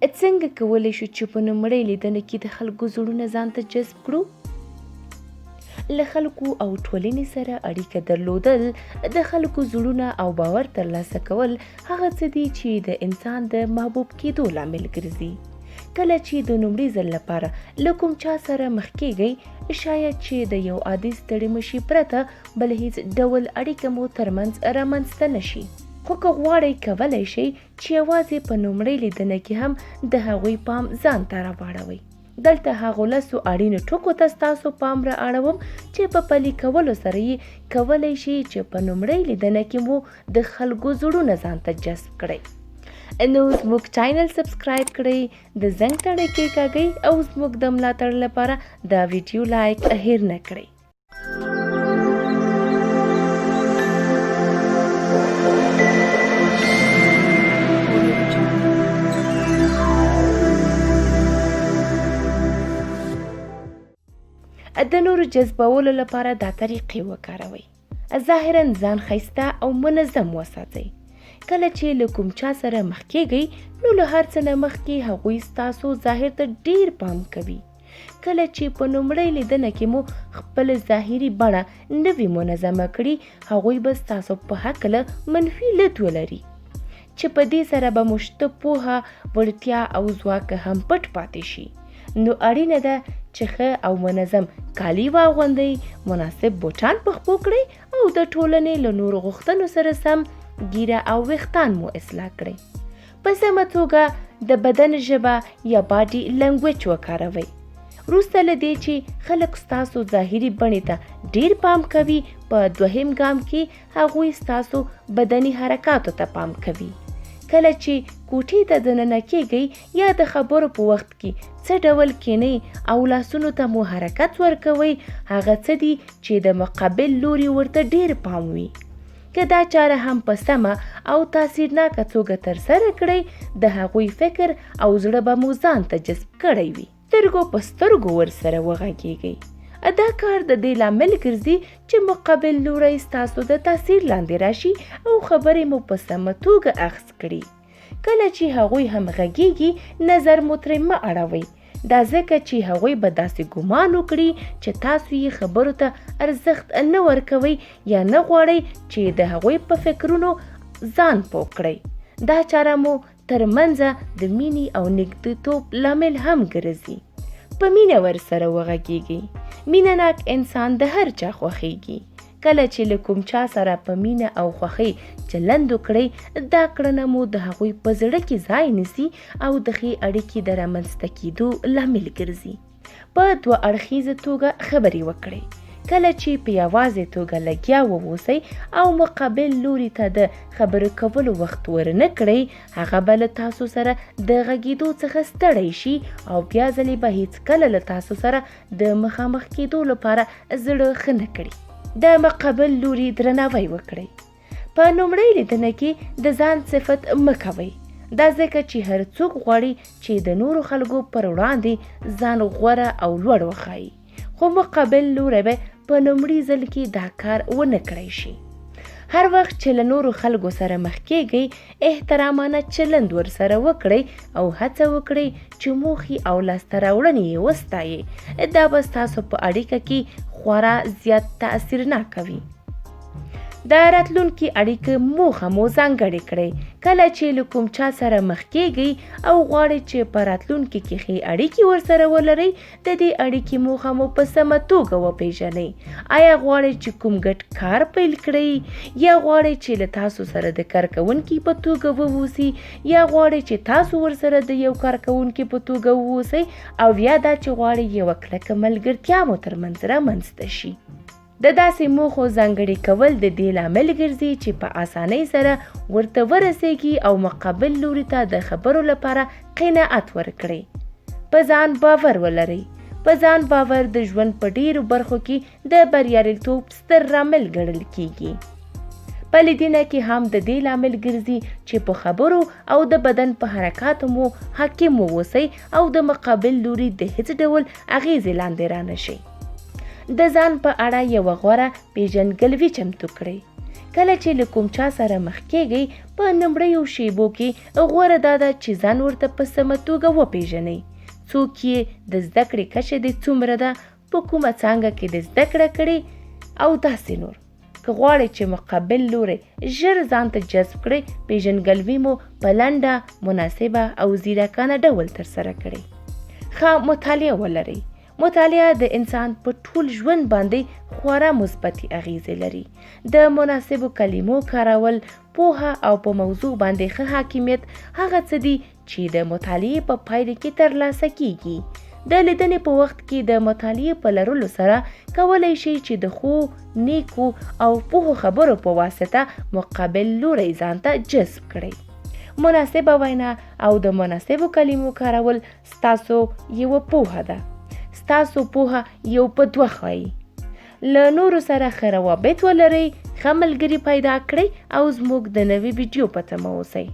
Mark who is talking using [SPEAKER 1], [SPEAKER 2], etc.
[SPEAKER 1] څنګه کولی شو چې په لومړۍ لیدنه کې د خلکو زړونه ځان ته جذب کړو؟ له خلکو او ټولنې سره اړیکه درلودل، د خلکو زړونه او باور ترلاسه کول هغه څه دي چې د انسان د محبوب کېدو لامل ګرځي. کله چې د لومړي ځل لپاره له کوم چا سره مخ کېږئ، شاید چې د یو عادي ستړي مشي پرته بل هیڅ ډول اړیکه مو ترمنځ رامنځته نشي. خو که غواړئ کولی شئ چې یوازې په لومړۍ لیدنه کې هم د هغوی پام ځان ته راواړوئ. دلته هغو لسو اړینو ټکو ته ستاسو پام را اړوم چې په پلي کولو سره یې کولی شي چې په لومړۍ لیدنه کې مو د خلکو زړونه ځان ته جذب کړئ. نو زموږ چینل سبسکرایب کړئ، د زنګ تڼۍ کېکاږئ او زموږ د ملاتړ لپاره دا ویډیو لایک هیر نه کړئ. د نورو جذبولو لپاره دا طریقې وکاروئ. ظاهراً ځان ښایسته او منظم وساتئ. کله چې له کوم چا سره مخ کېږئ نو له هر څه نه مخکې هغوی ستاسو ظاهر ته ډیر پام کوي. کله چې په لومړۍ لیدنه کې مو خپل ظاهري بڼه نه وي منظمه کړي، هغوی به ستاسو په هکله منفي لید ولري چې په دې سره به مو شته پوهه، وړتیا او ځواک هم پټ پاتې شي. نو اړینه ده چې ښه او منظم کالي واغوندئ، مناسب بوټان په خپو کړئ او د ټولنې له نورو غوښتنو سره سم ګیره او ویښتان مو اصلاح کړئ. په سمه توګه د بدن ژبه یا باډي لنګویج وکاروئ. وروسته له دې چې خلک ستاسو ظاهري بڼې ته ډیر پام کوي، په دوهم ګام کې هغوی ستاسو بدني حرکاتو ته پام کوي. کله چې کوټې ته دننه کېږئ یا د خبرو په وخت کې څه ډول کینئ او لاسونو ته مو حرکت ورکوئ، هغه څه دي چې د مقابل لوري ورته ډیر پام وي. که دا چاره هم په سمه او تاثیرناکه توګه ترسره کړئ، د هغوی فکر او زړه به مو ځان ته جذب کړی وي. سترګو په سترګو ورسره وغږیږئ. دا کار د دې لامل ګرځي چې مقابل لوری ستاسو د تاثیر لاندې راشي او خبرې مو په سمه توګه اخذ کړي. کله چې هغوی هم غږیږي، نظر مو ترې مه اړوئ. دا ځکه چې هغوی به داسې ګمان وکړي چې تاسو یې خبرو ته ارزښت نه ورکوئ یا نه غواړئ چې د هغوی په فکرونو ځان پوه کړئ. دا چاره مو ترمنځه د مینې او نږدېتوب لامل هم ګرځي. په مینه ورسره وغږیږئ. مینه ناک انسان د هر چا خوښیږي. کله چې له کوم چا سره په مینه او خوښۍ چلند وکړئ، دا کړنه مو د هغوی په زړه کې ځای نیسي او د ښې اړیکې د رامنځته کېدو لامل ګرځي. په دوه اړخیزه توګه خبرې وکړئ. کله چې په یوازې توګه لګیا واوسئ او مقابل لوري ته د خبرو کولو وخت ورنه کړئ، هغه به له تاسو سره د غږېدو څخه ستړی شي او بیا ځلې به هیڅکله له تاسو سره د مخامخ کېدو لپاره زړه ښه نه کړي. د مقابل لوري درناوی وکړئ. په لومړۍ لیدنه کې د ځان صفت مه کوئ. دا ځکه چې هر څوک غواړي چې د نورو خلکو پر وړاندې ځان غوره او لوړ وښایي، خو مقابل لوری به په لومړي ځل کې دا کار ونه کړی شي. هر وخت چې له نورو خلکو سره مخ کېږئ، احترامانه چلند ورسره وکړئ او هڅه وکړئ چې موخې او لاسته راوړنې یې وستایئ. دا به ستاسو په اړیکه کې خورا زیات تاثیرناکه وي. د راتلونکي اړیکې موخه مو ځانګړې کړئ. کله چې له کوم چا سره مخ کېږئ او غواړئ چې په راتلونکي کې ښې اړیکې ورسره ولرئ، د دې اړیکې موخه مو په سمه توګه وپېژنئ. آیا غواړئ چې کوم ګډ کار پیل کړئ، یا غواړئ چې له تاسو سره د کارکوونکي په توګه ووسي، یا غواړئ چې تاسو ورسره د یو کارکوونکي په توګه ووسئ، او یا دا چې غواړئ یوه کلکه ملګرتیا مو ترمنځ رامنځته شي. د داسې موخو ځانګړي کول د دې لامل ګرځي چې په اسانۍ سره ورته ورسیږي او مقابل لوري ته د خبرو لپاره قناعت ورکړي. په ځان باور ولرئ. په ځان باور د ژوند په ډیرو برخو کې د بریالیتوب ستر لامل ګڼل کیږي. په لیدنه کې هم د دې لامل ګرځي چې په خبرو او د بدن په حرکاتو مو حاکم واوسئ او د مقابل لوري د هیڅ ډول اغیزې لاندې رانشئ. د ځان په اړه یوه غوره پیژندګلوي چمتو کړئ. کله چې له کوم چا سره مخ کیږئ په لومړیو شیبو کې غوره دا ده چې ځان ورته په سمه توګه وپیژنئ. څوک یې د زده کړې کچه دې څومره ده، په کومه څانګه کې دې زده کړه کړې او داسې نور. که غواړئ چې مقابل لوری ژر ځان ته جذب کړئ، پیژندګلوي مو په لنډه، مناسبه او ځیرکانه ډول ترسره کړئ. ښه مطالعه ولرئ. مطالعه د انسان په ټول ژوند باندې خورا مثبتې اغیزې لري. د مناسبو کلمو کارول، پوهه او په موضوع باندې ښه حاکمیت هغه څه دي چې د مطالعې په پایله کې ترلاسه کیږي. د لیدنې په وخت کې د مطالعې په لرلو سره کولی شئ چې د ښو، نیکو او پوهو خبرو په واسطه مقابل لوری ځان ته جذب کړئ. مناسبه وینا او د مناسبو کلمو کارول ستاسو یوه پوهه ده. ستاسو پوهه یو په دوه ښایي. له نورو سره ښه روابط ولرئ، ښه ملګري پیدا کړئ او زموږ د نوي ویډیو په تمه اوسئ.